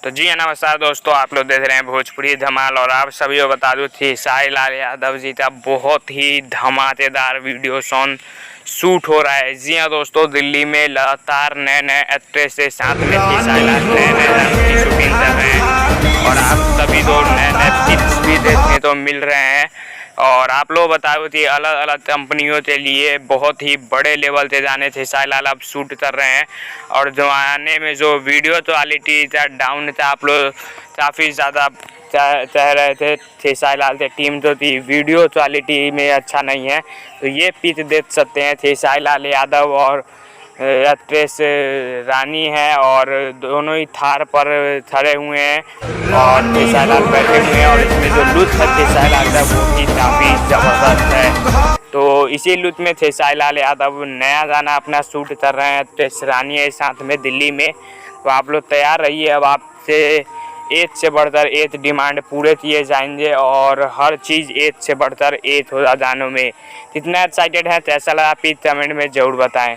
तो जी नमस्कार दोस्तों, आप लोग देख रहे हैं भोजपुरी धमाल। और आप सभी को बता दूं कि साई लाल यादव जी का बहुत ही धमाकेदार वीडियो सॉन्ग शूट हो रहा है। जी हाँ दोस्तों, दिल्ली में लगातार नए नए एक्ट्रेस के साथ में साई लाल नए नए रंग की शूटिंग कर रहे हैं और आप सभी को नए नए पिक्स भी देखने को मिल रहे हैं। और आप लोग बताओ कि अलग अलग कंपनियों के लिए बहुत ही बड़े लेवल से जाने थे साई लाल अब शूट कर रहे हैं। और जमाने में जो वीडियो क्वालिटी था डाउन था, आप लोग काफ़ी ज़्यादा चाह रहे थे साई लाल से टीम जो थी वीडियो क्वालिटी में अच्छा नहीं है, तो ये पिक देख सकते हैं साई लाल यादव और एक्ट्रेस रानी है और दोनों ही थार पर खड़े हुए हैं और साई लाल बैठे हुए हैं। और इसमें जो लुक है साई लाल का वो भी काफ़ी ज़बरदस्त है। तो इसी लुक में साई लाल यादव नया गाना अपना शूट कर रहे हैं एक्ट्रेस रानी के साथ में दिल्ली में। तो आप लोग तैयार रहिए, अब आपसे एक से बढ़कर एक डिमांड पूरे किए जाएंगे और हर चीज़ एक से बढ़कर एक हो गानों में। कितना एक्साइटेड है कैसा लगा प्लीज़ कमेंट में ज़रूर बताएं।